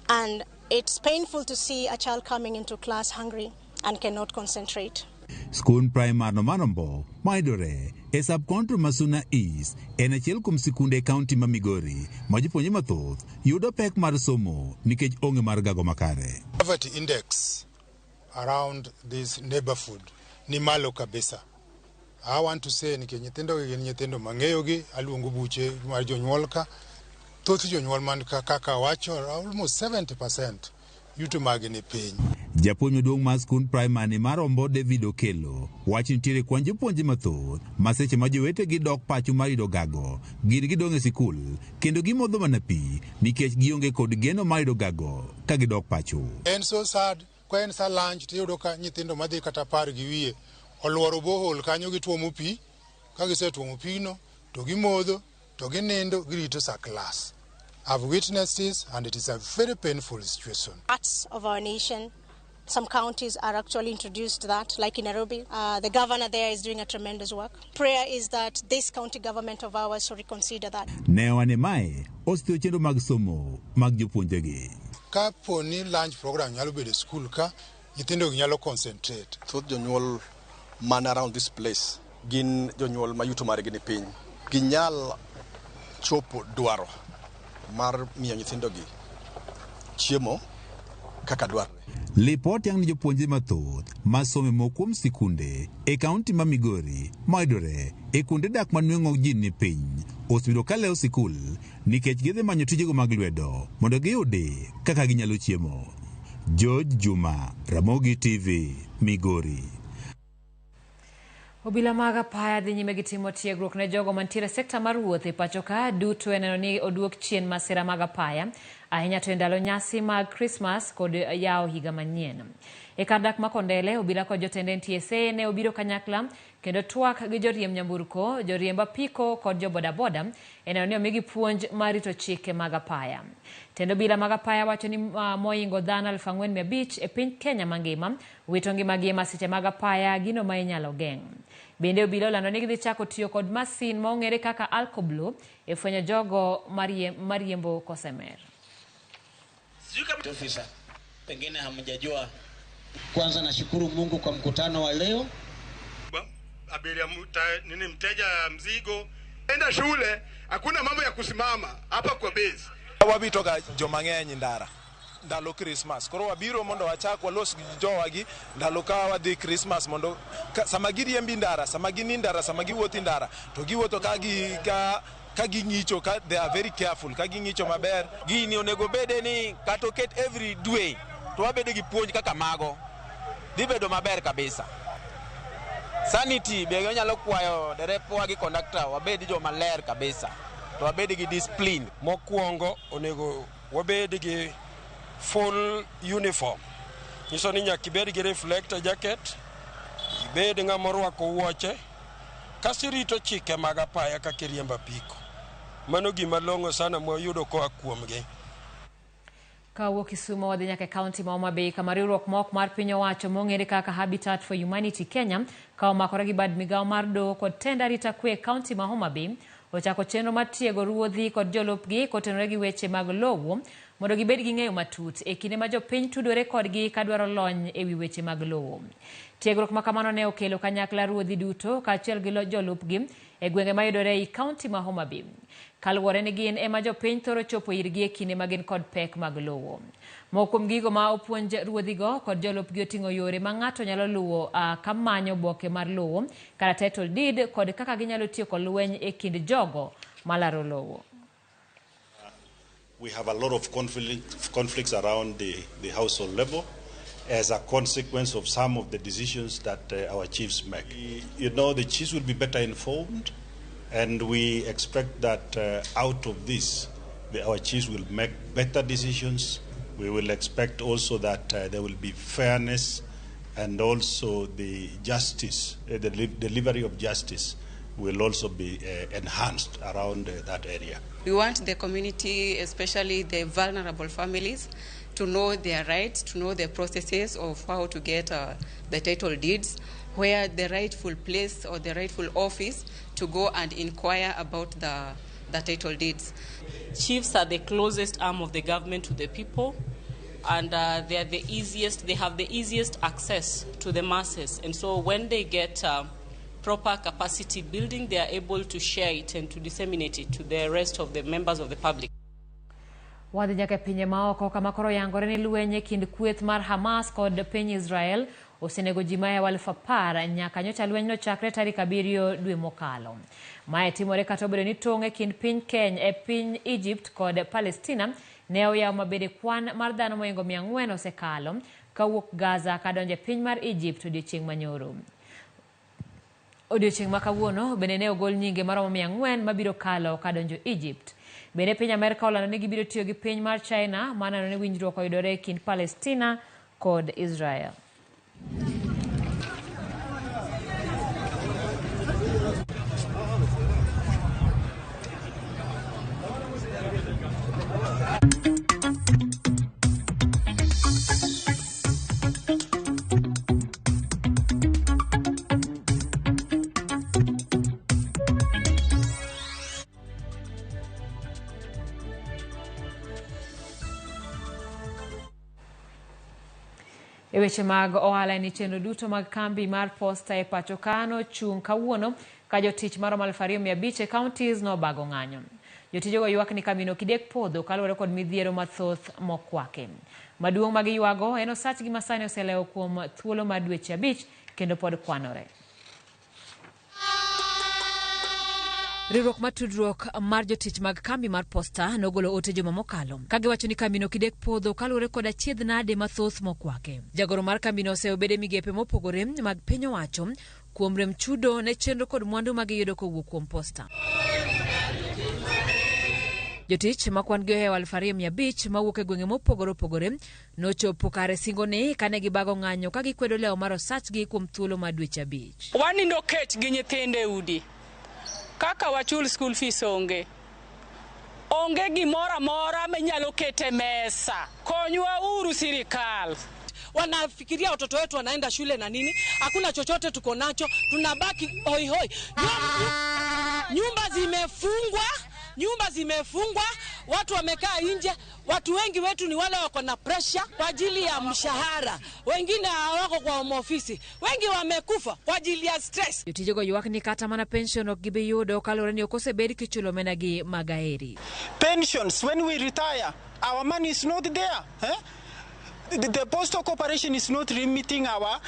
And it's painful to see a child coming into class hungry and cannot concentrate. Skun primar no manombo maidore e subcounty Masuna East en achiel kuom sikunde kaunti ma Migori ma jopuonjre mathoth yudo pek mar somo nikech onge mar gago makare. Poverty index around this neighborhood ni malo kabisa. I want to say nikech nyithindo mang'eyogi aluongo buche mar jonyuol ka thoth jonyuol man kaka wacho almost 70% yuto mag ni piny. Japuonj maduong' mar skund primary mar Ombo David Okelo wach nitiere kwan jopuonjre mathoth ma seche ma jowetegi dok pacho mar yudo gago gin gidong' e sikul kendo gimodho mana pi nikech gionge kod geno mar yudo gago ka gidok pacho. En so sad kwa en sa lunch tiyudo ka nyithindo madhi kata par gi wiye oluoro bohol kanyo gituomo pi ka gisetuomo pino to gimodho to ginindo girito sa class. I've witnessed this and it is a very painful situation. Parts of our nation, some counties are actually introduced that, like in Nairobi. The governor there is doing a tremendous work. Prayer is that this county government of ours should reconsider that. Newane mae osteo chenro mag somo mag jopuonjegi. Ka poni lunch program nyalo bedo school ka nyithindo nyalo concentrate. Thoth jonyuol man around this place gin jonyuol mayuto margi ni piny. Ginyal chopo dwaro mar miyo nyithindogi chiemo kaka dwarre. Lipot yang ni jopuonje mathoth masome mokuom sikunde e kaunti ma Migori maidore e kunde dak manueng'o ji ni piny osebedo ka leo sikul nikech gidhi manyo tijego mag lwedo mondo giyudi kaka ginyalo chiemo. George Juma, Ramogi TV, Migori. Obila mag apaya dhi nyime gi timo tiegruok ne jogo mantiere sekta mar wuoth e pacho ka duto e neno ni oduok chien masira mag apaya ahinya to e ndalo nyasi mag Christmas kod yawo higa manyien. E kar dak ma Kondele, obila kod jotend NTSA ne obiro kanyakla kendo twak gi joriemb nyamburko, joriemb apiko kod jobodaboda e neno ni omigi puonj mar rito chike mag apaya. Tendo obila mag apaya wacho ni moingo dhano 4,500 e piny Kenya mangima wito ngimagi e masiche mag apaya gino ma inyalo geng'. Bende obila olando ni gidhi chako tiyo kod masin ma ong'ere kaka alkoblo e fwenyo jogo mariembo kosemer. Ofisa, pengine hamjajua. Kwanza nashukuru Mungu kwa mkutano wa leo. Abiria mteja mzigo enda shule, hakuna mambo ya kusimama hapa kwa base. Wabitoga jomang'eny ndara ndalo Christmas. Koro wabiro mondo wachak walos jowagi ndalo ka wadhi Christmas mondo sama giriembi ndara, sama gini ndara, sama giwuothi ndara, to giwuotho ka ging'icho, ka they are very careful, ka ging'icho maber. Gini onego bede ni kata oket every dwe to wabede gi puonj kaka mago. Dhi bedo maber kabisa. Sanity be nyalo kwayo derepwa gi conductor wabed jo maler kabisa. To wabed gi discipline. Mokwongo onego wabed gi full uniform. Nyiso ni nyaka ibed gi reflector jacket, ibed ng'ama orwako wuoche, kasi rito chike mag apaya kaka riembo apiko. Mano gima long'o sana mwayudo koa kuomgi. Kawuok Kisumu wadhi nyaka kaunti ma Homa Bay kama riwruok mok mar piny owacho mong'ere kaka Habitat for Humanity Kenya ka omakore gi bad migawo mar doho kod tend arita kwe kaunti ma Homa Bay ochako chenro mar tiego ruodhi kod jolupgi kotenore gi weche mag lowo mondo gibed gi ng'eyo matut e kinde ma jopiny tudore kodgi ka dwaro lony e wi weche mag lowo. Tiegruok ma kamano ne okelo kanyakla ruodhi duto kaachiel gi jolupgi e gwenge mayudore ei kaunti ma Homa Bay. Kaluwore ni gin ema jopiny thoro chopo irgi e kinde ma gin kod pek mag lowo. Moko kuom gigo ma opuonj ruodhigo kod jolupgi oting'o yore ma ng'ato nyalo luwo ka manyo oboke mar lowo kata title deed kod kaka ginyalo tieko lweny e kind jogo malaro lowo. We have a lot of conflicts around the household level as a consequence of some of the decisions that our chiefs make. You know, the chiefs will be better informed, and we expect that out of this, our chiefs will make better decisions. We will expect also that there will be fairness and also the justice, the delivery of justice will also be enhanced around that area. We want the community, especially the vulnerable families, to know their rights, to know the processes of how to get the title deeds, where the rightful place or the rightful office to go and inquire about the title deeds. Chiefs are the closest arm of the government to the people, and they are the easiest. They have the easiest access to the masses, and so when they get proper capacity building, they are able to share it and to disseminate it to the rest of the members of the public. Wadhi nyaka pinje maoko kama koro yangore ni lwenye kind kweth mar Hamas kod piny Israel osenego ji maya 10,000 nyaka nyocha lweny no chakre tarik 7 dwe mokalo. Mae timore kata obedo ni tong' e kind piny Kenya piny Egypt kod Palestina ne oyawo mabede kwan mar dhano moingo 400 osekalo kawuok Gaza kadonje piny mar Egypt odiochieng' manyoro. Odiochieng' ma kawuono bende ne ogol nyinge maromo 400 mabiro kalo kadonjo Egypt. Bende piny Amerika olando ni gibiro tiyo gi piny mar China maneno ni winjruok oyudore e kind Palestina kod Israel. E weche mag ohala ni chenro duto mag kambi mar posta e pacho kano chung' kawuono ka jotich maromo 2,500 e counties no bago ng'anyo. Jotijogo ywak ni kamino kidek podho kaluwore kod midhiero mathoth mokwake. Maduong' mag ywago en osach gi masani oselewo kuom thuolo mar dweche 5 kendo pod kwanore. Riwruok matudruok mar jotich mag kambi mar Posta nogolo ote juma mokalo kagiwacho ni kambino kidek podho kaluwore kod achiedh nade mathoth mokwake. Jagoro mar kambino osebede migepe mopogore mag piny owacho kuom rem chudo ne chenro kod mwandu mag yudo kowuok kuom Posta. Jotich makwan gi ohewo 2,500 mawuok e gwenge mopogore opogore nochopo kare singone kane gibago ng'anyo ka gikwedo lewo mar osachgi kuom thuolo mar dweche 5. Wanindo kech gi nyithinde udi. Kaka wachul school fees onge gimora mora menyalo kete mesa. Konywa uru sirikal. Wanafikiria watoto wetu wanaenda shule na nini? Hakuna chochote tuko nacho. Tunabaki hoi hoi. Nyumba zimefungwa, watu wamekaa nje. Watu wengi wetu ni wale wako na pressure kwa ajili ya mshahara. Wengine hawako kwa ofisi. Wengi wamekufa kwa ajili ya stress. Jotijogo ywak ni kata mana pension ok gibi yudo kaluwore ni ok osebed kichulo menagi magaeri. Pensions, when we retire, our money is not there. The postal corporation is not remitting our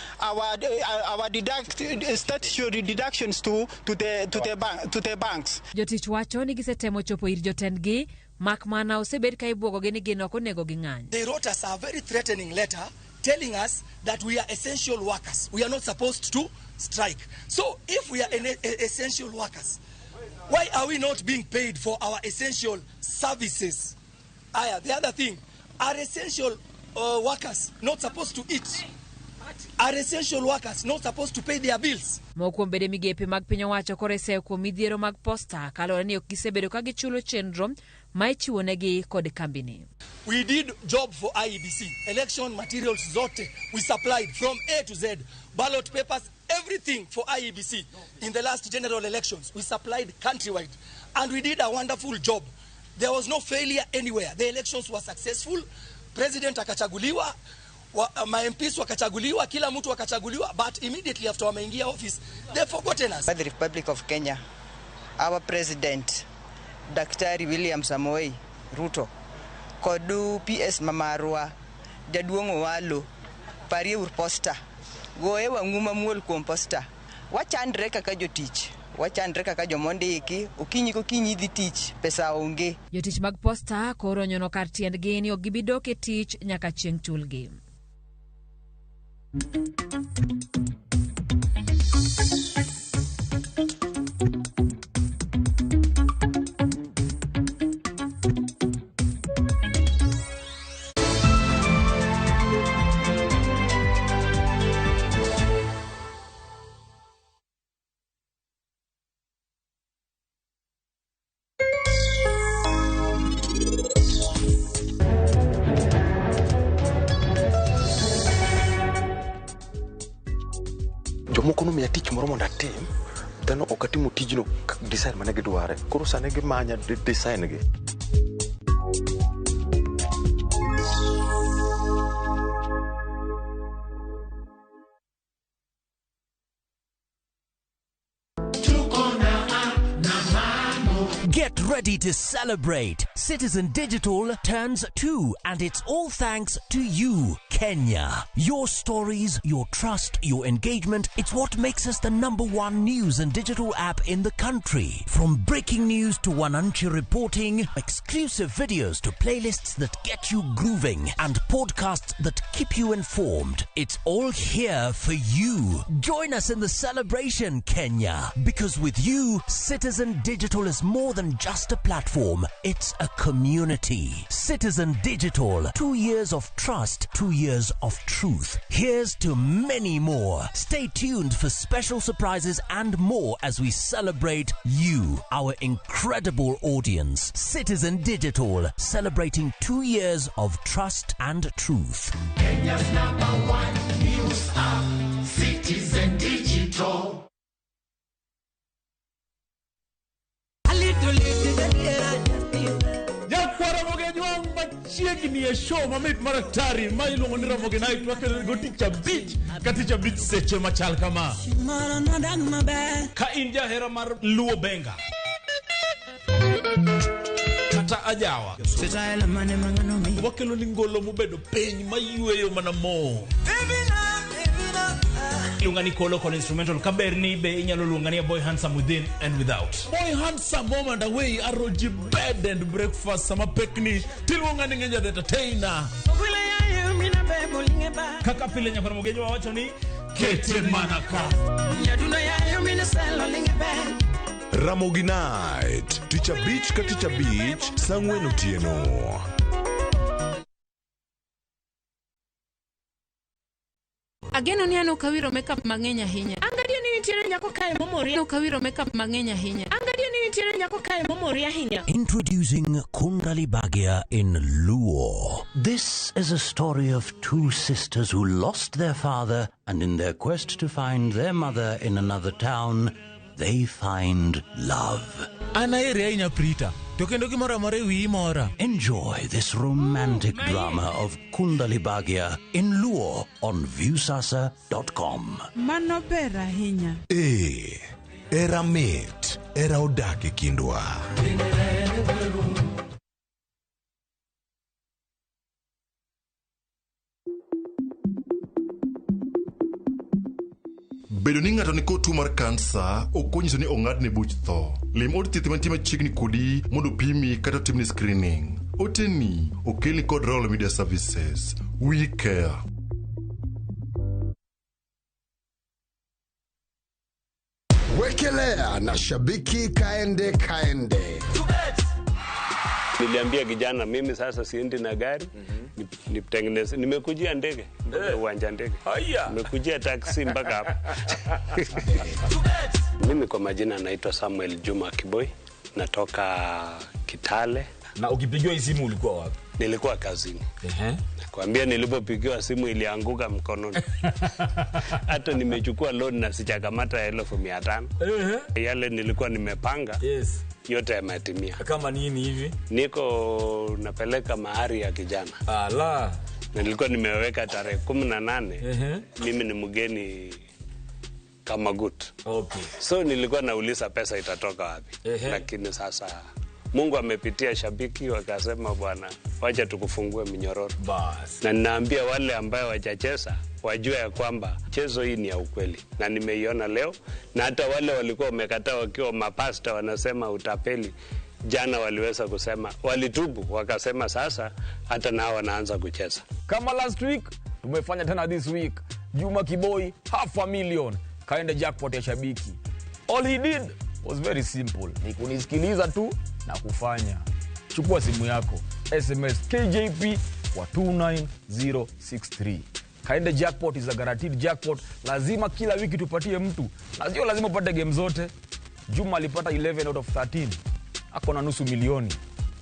statutory deductions to the banks. Jotich wacho ni gisetemo chopo ir jotendgi mak mana osebed ka ibuogogi ni gin ok onego ging'any. They wrote us a very threatening letter telling us that we are essential workers. We are not supposed to strike. So if we are essential workers, why are we not being paid for our essential services? The other thing, are essential workers not supposed to eat? Are essential workers not supposed to pay their bills? Mokuom bede migepe mag piny owacho korese kuom midhiero mag Posta kaluwore ni ok gisebedo ka gichulo chenro ma ichiwonegi kod kambini. We did job for IEBC. Election materials zote we supplied from A to Z. Ballot papers, everything for IEBC. In the last general elections, we supplied countrywide. And we did a wonderful job. There was no failure anywhere. The elections were successful. President akachaguliwa, my MPs wakachaguliwa, kila mtu wakachaguliwa, but immediately after wameingia office, they've forgotten us. By the Republic of Kenya, our president, Dr. William Samoei Ruto, kodu PS Mamarwa, jaduongo walo, parie ur Posta, goe wang'uma muol kuom Posta, wachandre kaka jotich. Wachandre kaka jomondiki okinyi kokinyi dhi tich pesa onge. Jotich mag Posta koro nyono kar tiendgi ni ok gibidok e tich nyaka chieng' chulgi. Jomoko nomiya tich moro mondo atim, dhano ok atimo tijno design mane gidware. Koro sane gimanya design gi. Get ready to celebrate. Citizen Digital turns 2, and it's all thanks to you, Kenya. Your stories, your trust, your engagement, it's what makes us the #1 news and digital app in the country. From breaking news to Wananchi reporting, exclusive videos to playlists that get you grooving, and podcasts that keep you informed. It's all here for you. Join us in the celebration, Kenya. Because with you, Citizen Digital is more than just a platform, it's a community. Citizen Digital, 2 years of trust, 2 years of truth. Here's to many more. Stay tuned for special surprises and more as we celebrate you, our incredible audience. Citizen Digital, celebrating 2 years of trust and truth. Kenya's #1 news app, Citizen Digital. Chiegni e show mamit maraktari ma iluongo ni Ramogi Night wakelo go ticha beach katicha beach seche machal kama ka in jahera mar luo benga kata ajawa. Wakelo ningolo mubedo peny mayueyo mana mo. Lungani kolo kol instrumental kaberni be inyalo lungani boy handsome within and without. Boy handsome moment away aroji bed and breakfast sama pekni tilungani ngenja the entertainer. Kaka pile nyakona mogejo wacho ni kete manaka. Ramogi Night, Teacher Beach ka Teacher Beach, Sangwen Otieno. Ageno ni ano kawiro makeup mang'enya hinya. Angadio ni nitiere nyako kae momori. No kawiro makeup mang'enya hinya. Angadio ni nitiere nyako kae momori ahinya. Introducing Kundali Bhagia in Luo. This is a story of two sisters who lost their father, and in their quest to find their mother in another town, they find love. Enjoy this romantic drama of Kundali Bhagia in Luo on viewsasa.com. Mano bera hinya. Era mit, era odake kindwa. Bedo ni ng'ato ni kod tuo mar kansa ok onyiso ni ong'adne buch tho. Lim od thieth mantie machiegni kodi mondo pimi kata timni screening. Oteni okelni kod Royal Media Services. We care. Wekelea na shabiki kaende. Niliambia kijana mimi sasa siendi na gari, nitengeneze. Nimekujia ndege, uwanja ndege. Nimekujia taxi mpaka hapa. Mimi kwa majina naitwa Samuel Juma Kiboi, natoka Kitale. Na ukipigiwa simu ulikuwa wapi? Nilikuwa kazini. Nakwambia nilipopigiwa simu ilianguka mkononi. Hata nimechukua loan na sijakamata 1500. Yale nilikuwa nimepanga. Yote yametimia. Kama nini hivi? Niko napeleka mahari ya kijana. Nilikuwa nimeweka tarehe 18. Mimi ni mgeni kama gut. So nilikuwa nauliza pesa itatoka wapi. Lakini sasa Mungu amepitia shabiki wakasema bwana, wacha tukufungue minyororo. Na ninaambia wale ambao wachacheza wajue ya kwamba chezo hii ni ya ukweli. Na nimeiona leo, na hata wale walikuwa wamekataa wakiwa mapasta wanasema utapeli, jana waliweza kusema, walitubu wakasema sasa hata nao wanaanza kucheza. Kama last week, tumefanya tena this week. Juma Kiboi, $500,000 kaenda jackpot ya shabiki. All he did was very simple. Ni kunisikiliza tu na kufanya. Chukua simu yako, SMS KJP kwa 29063. Kaenda jackpot is a guaranteed jackpot. Lazima kila wiki tupatie mtu. Na sio lazima upate game zote. Juma alipata 11 out of 13. Ako na nusu milioni.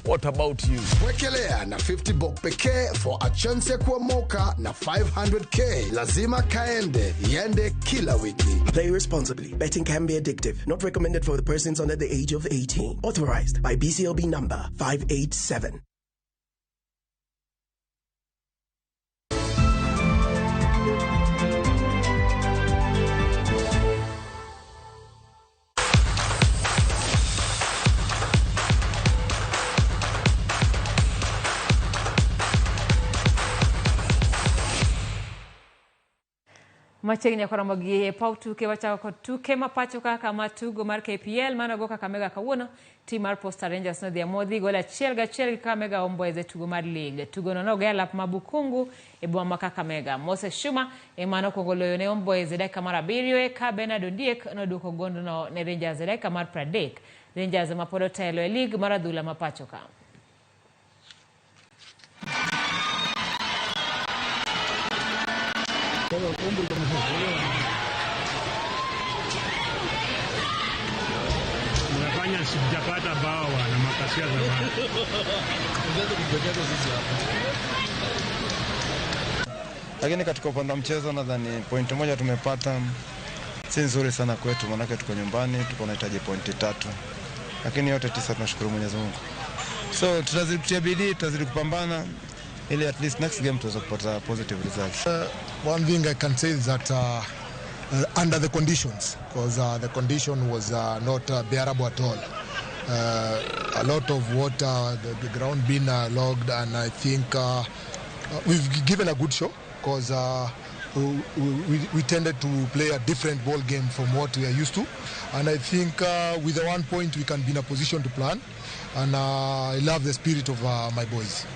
What about you? Wekelea na 50 bob pekee for a chance ya kuomoka na 500k. Lazima kaende, yende kila wiki. Play responsibly. Betting can be addictive. Not recommended for the persons under the age of 18. Authorized by BCLB number 587. Machiegni nyako Ramogi pau tuke wachako kod tuke mapacho kaka matugo mar KPL manago Kakamega kawuono. Team mar Posta Rangers no dhia modhi gola 1-1 Kakamega Homeboyz tugo mar league. Tugo no gelap mabukungu e boma Kakamega. Moses Shuma emano kongoloyo ne Homeboyz dakika mar 7 ka Bernard Ondiek no duko gondo no ne Rangers dakika mar 30. Rangers mapodo telo e league mar adhula mapacho ka. Unafanya sijapata bao na makasia zamani. Lakini katika upande wa mchezo nadhani pointi moja tumepata, si nzuri sana kwetu, maana tuko nyumbani, tuko nahitaji pointi 3. Lakini yote 9 tunashukuru Mwenyezi Mungu. So tutazidi kutia bidii, tutazidi kupambana ili at least next game tuweze kupata positive results. One thing I can say is that under the conditions, because the condition was not bearable at all. a lot of water, the ground being logged, and I think we've given a good show because we tended to play a different ball game from what we are used to, and I think with the 1 point we can be in a position to plan, and I love the spirit of my boys.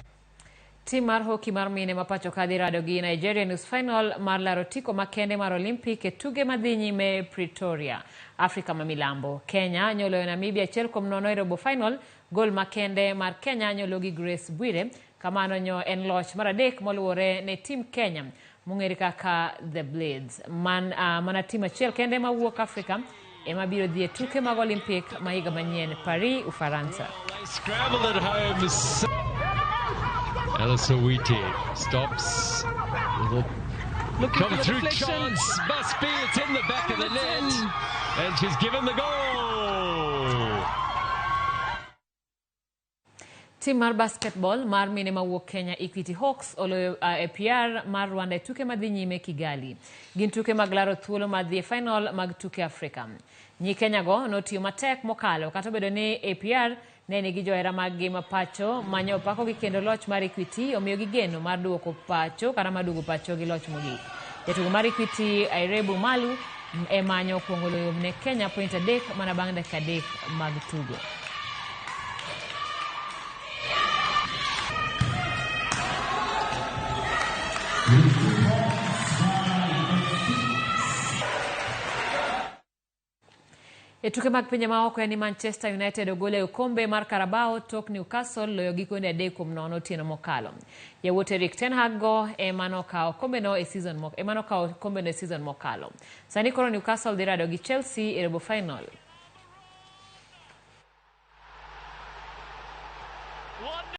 Tim mar hockey mar mine mapacho kadhi rado gi Nigeria nus final mar laro tiko makende mar Olympic e tuge madhi nyime Pretoria, Afrika ma milambo. Kenya nyolo Namibia 1-0 e robo final, gol makende mar Kenya nyolo gi Grace Bwire, kamano nyo en loch mar adek moluwore ne tim Kenya mung'ere kaka The Blades. Mana tim achiel kende mawuok Afrika ema biro dhi e tuke mag Olympic ma higa manyien Paris, Ufaransa. Scrambled at home. Elisawiti stops. Come through chance. Must be. It's in the back of the net. And she's given the goal. Team mar basketball mar mine mawuok Kenya Equity Hawks oloyo APR mar Rwanda e tuke madhi nyime Kigali. Gin tuke mag laro thuolo madhi e final mag tuke Afrika. Nyi Kenya go notiyo matek mokalo kata bedo ni APR ne nigi johera mag mapacho manyo opako gi kendo loch mar Equity omiyo gi geno mar duoko pacho kata maduogo pacho gi loch mogik. Jatugo mar Equity Airebu Malu e manyo okuongo loyo ne Kenya point 3 mana bang' dakika 3 mag tugo. E tuke mag pinje maoko ni Manchester United ogole okombe mar Carabao tok Newcastle loyo gikonde 3-0 otieno mokalo. Yawuot Erik ten Hag go emanokawo kombeno e season mokalo. Sani koro Newcastle dhi rado gi Chelsea e robo final.